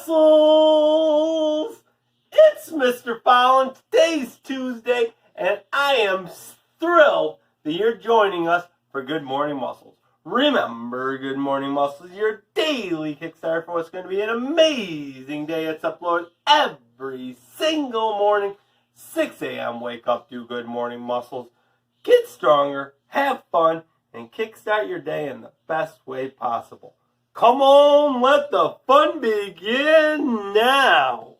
muscles! It's Mr. Fallon. Today's Tuesday, and I am thrilled that you're joining us for Good Morning Muscles. Remember, Good Morning Muscles is your daily kickstart for what's going to be an amazing day. It's uploaded every single morning, 6 a.m. Wake up, do Good Morning Muscles. Get stronger, have fun, and kickstart your day in the best way possible. Come on, let the fun begin now.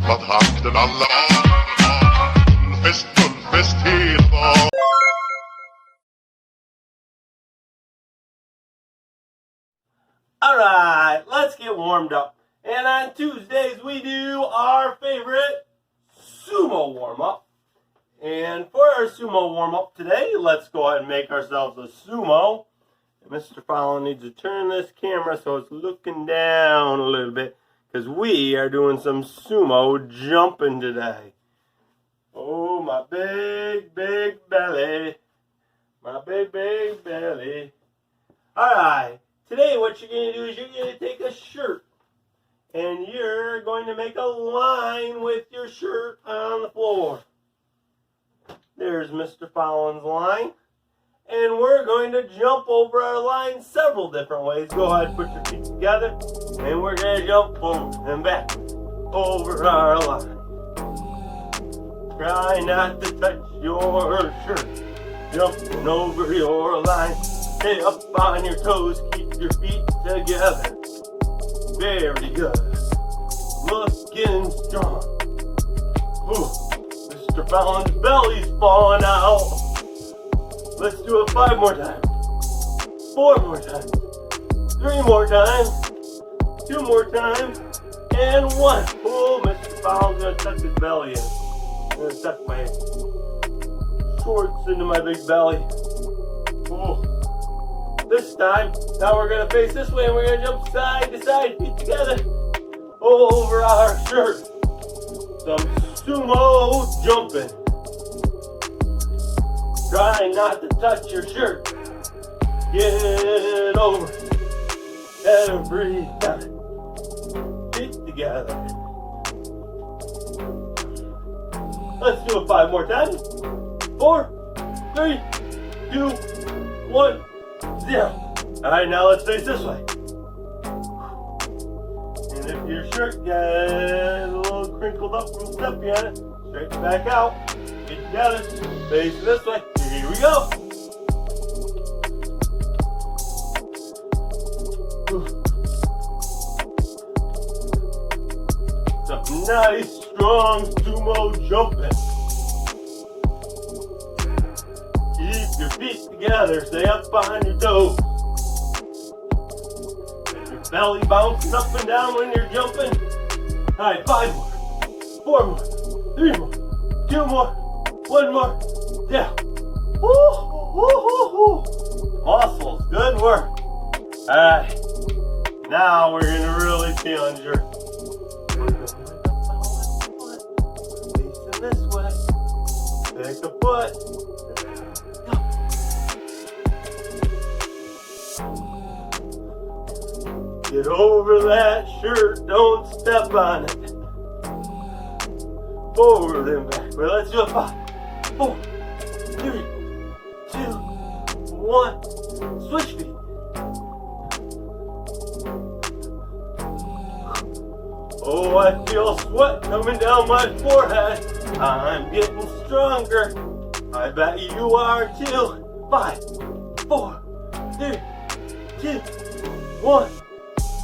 Vad hakten alla fest, fullfest hela dagen. Alright, let's get warmed up. And on Tuesdays we do our favorite Sumo Warm Up. And for our Sumo Warm Up today, let's go ahead and make ourselves a sumo. And Mr. Fallon needs to turn this camera so it's looking down a little bit, because we are doing some sumo jumping today. Oh, my big, big belly. My big, big belly. Alright, today what you're going to do is you're going to take a shirt, and you're going to make a line with your shirt on the floor. There's Mr. Fallon's line. And we're going to jump over our line several different ways. Go ahead and put your feet together. And we're going to jump forward and back over our line. Try not to touch your shirt. Jumping over your line. Stay up on your toes. Keep your feet together. Very good. Looking strong. Ooh, Mr. Fallon's belly's falling out. Let's do it 5 more times, 4 more times, 3 more times, 2 more times, and 1. Oh, Mr. Fallon's gonna tuck his belly in. I'm gonna tuck my shorts into my big belly. Oh. This time, now we're gonna face this way and we're gonna jump side to side, feet together, over our shirt. Some sumo jumping. Try not to touch your shirt. Get over every time. Feet together. Let's do it 5 more times. 4, 3, 2, 1, 0. Alright, now let's face this way. And if your shirt gets a little crinkled up from stepping on it, straighten back out. Get together. Face this way. Here we go. Some nice, strong sumo jumping. Keep your feet together. Stay up on your toes. Get your belly bouncing up and down when you're jumping. Alright, 5 more. 4 more. 3 more. 2 more. 1 more. Yeah. Woo, woo, woo, woo. Muscles, good work. Alright, now we're going to really challenge her. Facing this way. Take a foot. Get over that shirt, don't step on it. Forward and back. Well, let's do it 5, 4, 3, 2, 1. Switch feet. Oh, I feel sweat coming down my forehead. I'm getting stronger. I bet you are too. 5, 4, 3, 2, 1,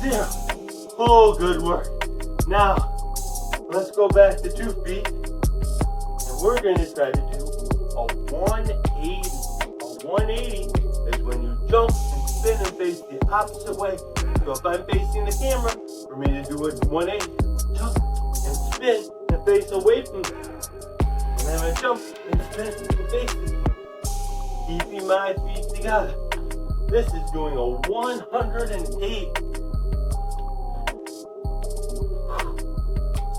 0. Oh, good work. Now, let's go back to 2 feet. And we're going to try to do a 180. A 180 is when you jump and spin and face the opposite way. So if I'm facing the camera, for me to do a 180, jump and spin and face away from me. And then I jump and spin and face the camera. Keeping my feet together. This is doing a 108.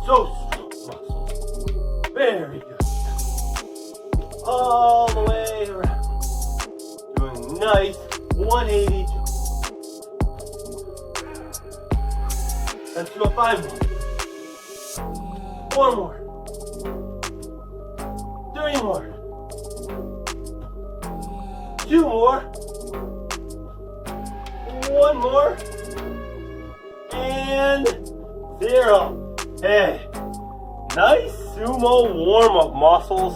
So strong muscles. Very good. All the way around. Doing nice 180 jump. Let's do a 5 more. 4 more. 3 more. 2 more. 1 more. And 0. Hey, nice sumo warm-up muscles.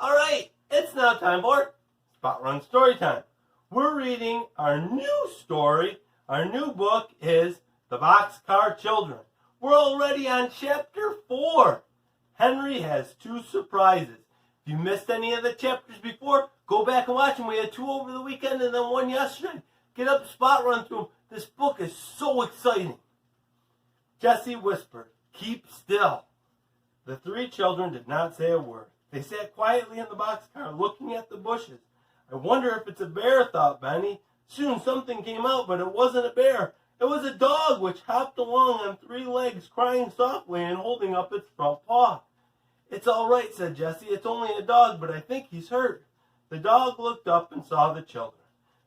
Alright, it's now time for Spot Run Story Time. We're reading our new story. Our new book is The Boxcar Children. We're already on chapter 4. Henry has 2 surprises. If you missed any of the chapters before, go back and watch them. We had 2 over the weekend and then 1 yesterday. Get up, spot run through them. This book is so exciting. Jessie whispered, "Keep still." The 3 children did not say a word. They sat quietly in the boxcar, looking at the bushes. I wonder if it's a bear, thought Benny. Soon something came out, but it wasn't a bear. It was a dog which hopped along on 3 legs, crying softly and holding up its front paw. "It's all right," said Jessie. "It's only a dog, but I think he's hurt." The dog looked up and saw the children,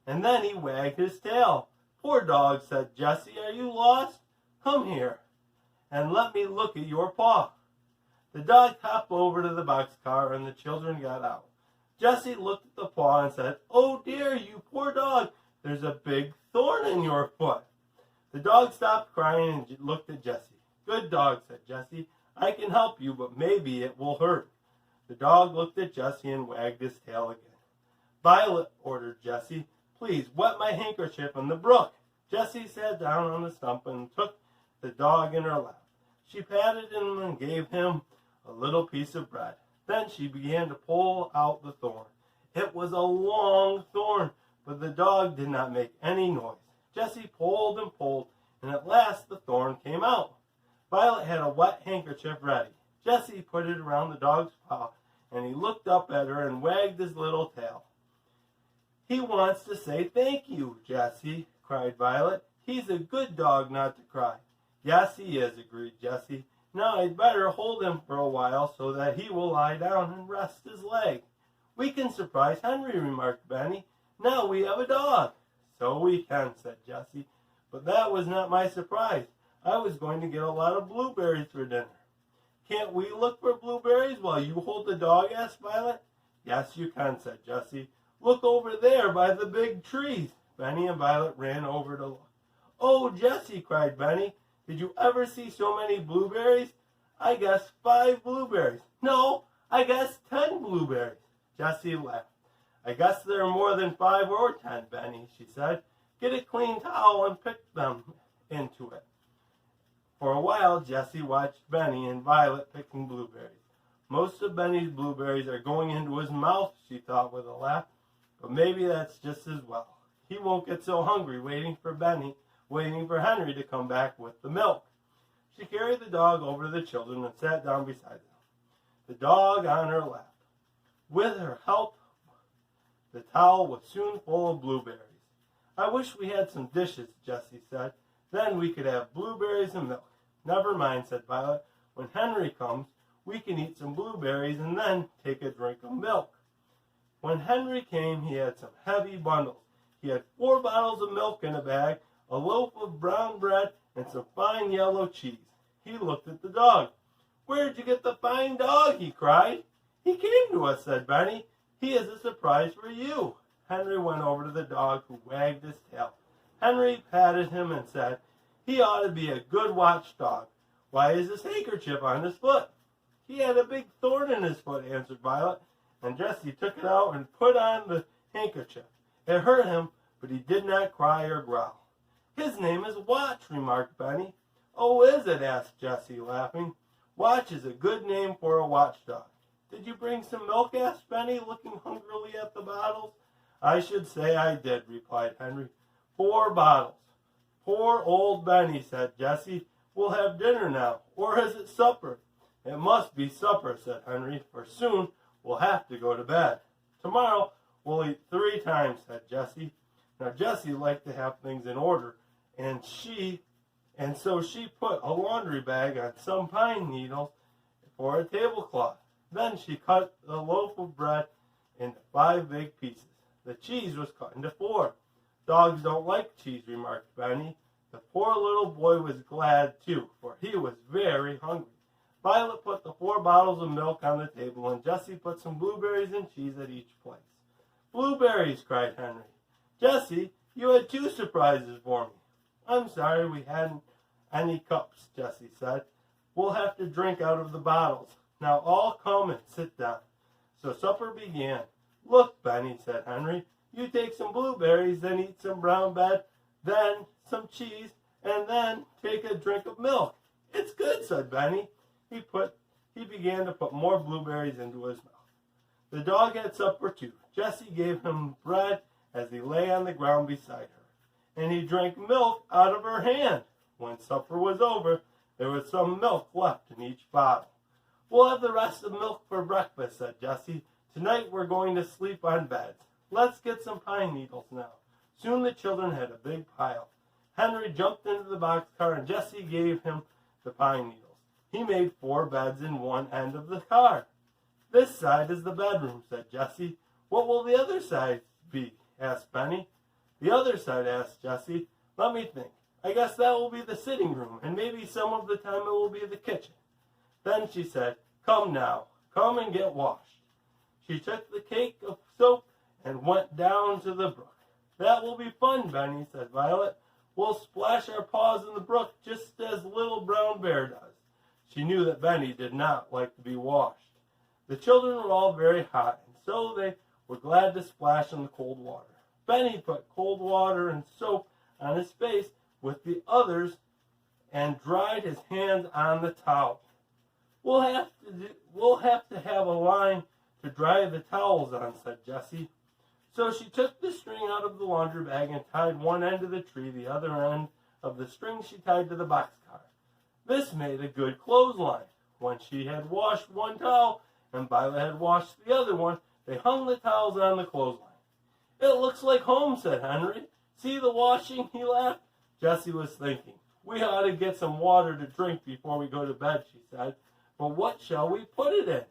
and then he wagged his tail. "Poor dog," said Jessie. "Are you lost? Come here, and let me look at your paw." The dog hopped over to the boxcar, and the children got out. Jessie looked at the paw and said, "Oh dear, you poor dog, there's a big thorn in your foot." The dog stopped crying and looked at Jessie. "Good dog," said Jessie. "I can help you, but maybe it will hurt." The dog looked at Jessie and wagged his tail again. "Violet," ordered Jessie, "please wet my handkerchief in the brook." Jessie sat down on the stump and took the dog in her lap. She patted him and gave him a little piece of bread. Then she began to pull out the thorn. It was a long thorn, but the dog did not make any noise. Jessie pulled and pulled, and at last the thorn came out. Violet had a wet handkerchief ready. Jessie put it around the dog's paw, and he looked up at her and wagged his little tail. "He wants to say thank you, Jessie," cried Violet. "He's a good dog not to cry." "Yes, he is," agreed Jessie. "Now I'd better hold him for a while so that he will lie down and rest his leg." "We can surprise Henry," remarked Benny. "Now we have a dog." "So we can," said Jessie. "But that was not my surprise. I was going to get a lot of blueberries for dinner." "Can't we look for blueberries while you hold the dog?" asked Violet. "Yes, you can," said Jessie. "Look over there by the big trees." Benny and Violet ran over to look. "Oh, Jessie," cried Benny, "did you ever see so many blueberries? I guess 5 blueberries. No, I guess 10 blueberries." Jessie laughed. "I guess there are more than 5 or 10, Benny," she said. "Get a clean towel and pick them into it." For a while, Jessie watched Benny and Violet picking blueberries. "Most of Benny's blueberries are going into his mouth," she thought with a laugh. "But maybe that's just as well. He won't get so hungry waiting for Henry to come back with the milk." She carried the dog over to the children and sat down beside them, the dog on her lap. With her help, the towel was soon full of blueberries. "I wish we had some dishes," Jessie said. Then we could have blueberries and milk. Never mind, said Violet. When Henry comes, we can eat some blueberries and then take a drink of milk. When Henry came, he had some heavy bundles. He had 4 bottles of milk in a bag, a loaf of brown bread, and some fine yellow cheese. He looked at the dog. Where'd you get the fine dog? He cried. He came to us, said Benny. He has a surprise for you. Henry went over to the dog, who wagged his tail. Henry patted him and said, he ought to be a good watchdog. Why is his handkerchief on his foot? He had a big thorn in his foot, answered Violet, and Jessie took it out and put on the handkerchief. It hurt him, but he did not cry or growl. His name is Watch, remarked Benny. Oh, is it? Asked Jessie, laughing. Watch is a good name for a watchdog. Did you bring some milk? Asked Benny, looking hungrily at the bottles. I should say I did, replied Henry. 4 bottles. Poor old Benny, said Jessie. We'll have dinner now, or is it supper? It must be supper, said Henry, for soon we'll have to go to bed. Tomorrow we'll eat 3 times, said Jessie. Now Jessie liked to have things in order, and so she put a laundry bag on some pine needles for a tablecloth. Then she cut the loaf of bread into 5 big pieces. The cheese was cut into 4. Dogs don't like cheese, remarked Benny. The poor little boy was glad, too, for he was very hungry. Violet put the 4 bottles of milk on the table, and Jessie put some blueberries and cheese at each place. Blueberries, cried Henry. Jessie, you had 2 surprises for me. I'm sorry we hadn't any cups, Jessie said. We'll have to drink out of the bottles. Now all come and sit down. So supper began. Look, Benny, said Henry, you take some blueberries, then eat some brown bread, then some cheese, and then take a drink of milk. It's good, said Benny. He began to put more blueberries into his mouth. The dog had supper too. Jessie gave him bread as he lay on the ground beside her, and he drank milk out of her hand. When supper was over, there was some milk left in each bottle. We'll have the rest of milk for breakfast, said Jessie. Tonight we're going to sleep on beds. Let's get some pine needles now. Soon the children had a big pile. Henry jumped into the boxcar, and Jessie gave him the pine needles. He made 4 beds in one end of the car. This side is the bedroom, said Jessie. What will the other side be? Asked Benny. The other side, asked Jessie. Let me think. I guess that will be the sitting room, and maybe some of the time it will be the kitchen. Then she said, come now, come and get washed. She took the cake of soap and went down to the brook. That will be fun, Benny, said Violet. We'll splash our paws in the brook just as little brown bear does. She knew that Benny did not like to be washed. The children were all very hot, and so they were glad to splash in the cold water. Benny put cold water and soap on his face with the others and dried his hands on the towel. We'll have to have a line to dry the towels on, said Jessie. So she took the string out of the laundry bag and tied one end to the tree, the other end of the string she tied to the boxcar. This made a good clothesline. When she had washed one towel and Violet had washed the other one, they hung the towels on the clothesline. It looks like home, said Henry. See the washing, he laughed. Jessie was thinking. We ought to get some water to drink before we go to bed, she said. But what shall we put it in?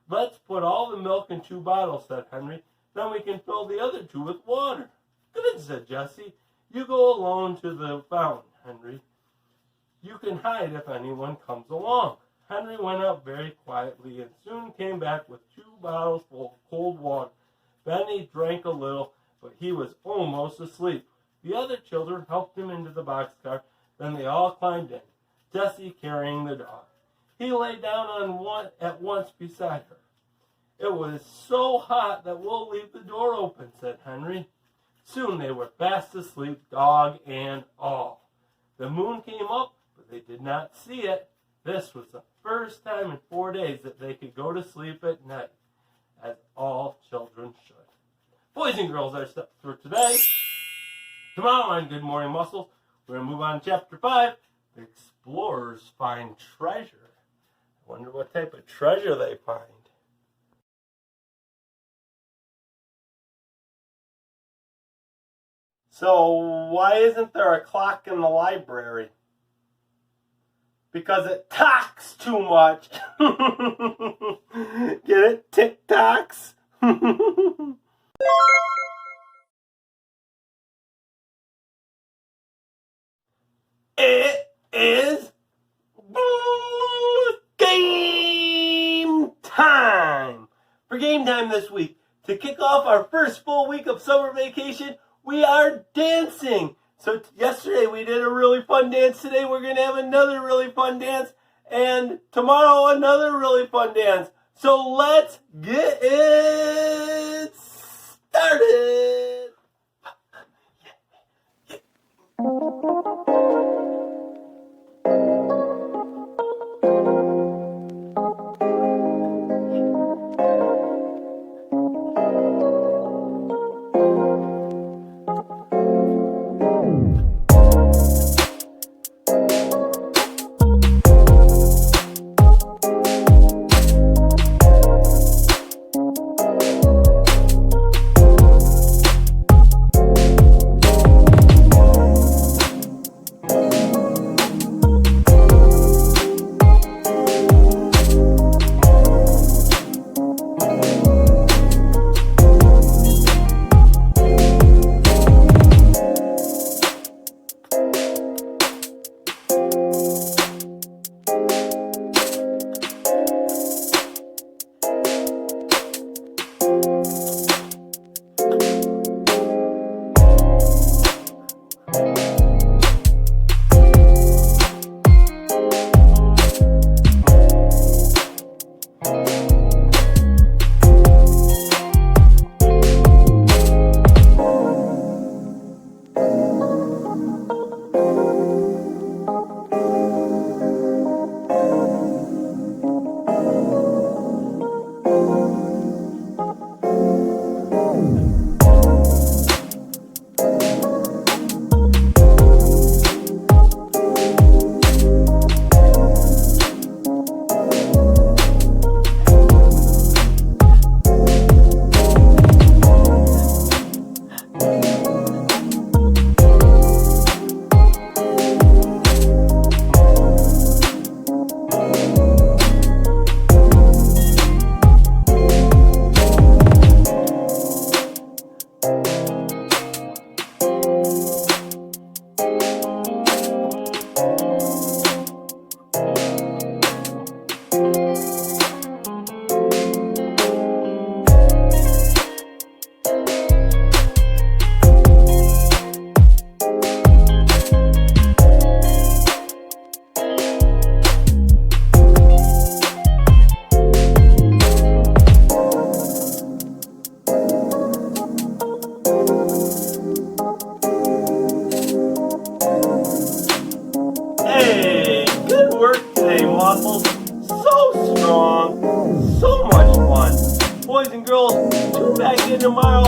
Let's put all the milk in 2 bottles, said Henry. Then we can fill the other 2 with water. Good, said Jessie. You go alone to the fountain, Henry. You can hide if anyone comes along. Henry went out very quietly and soon came back with 2 bottles full of cold water. Benny drank a little, but he was almost asleep. The other children helped him into the boxcar. Then they all climbed in, Jessie carrying the dog. He lay down at once beside her. It was so hot that we'll leave the door open, said Henry. Soon they were fast asleep, dog and all. The moon came up, but they did not see it. This was the first time in 4 days that they could go to sleep at night, as all children should. Boys and girls, our step for today. Tomorrow on Good Morning Muscles, we're going to move on to Chapter 5. The explorers find treasure. I wonder what type of treasure they find. So why isn't there a clock in the library? Because it talks too much. Get it? Tick-tocks? It is game time! For game time this week, to kick off our first full week of summer vacation, we are dancing. So yesterday we did a really fun dance. Today we're going to have another really fun dance. And tomorrow another really fun dance. So let's get it started. Hey, good work today, muscles. So strong, so much fun. Boys and girls, tune back in tomorrow.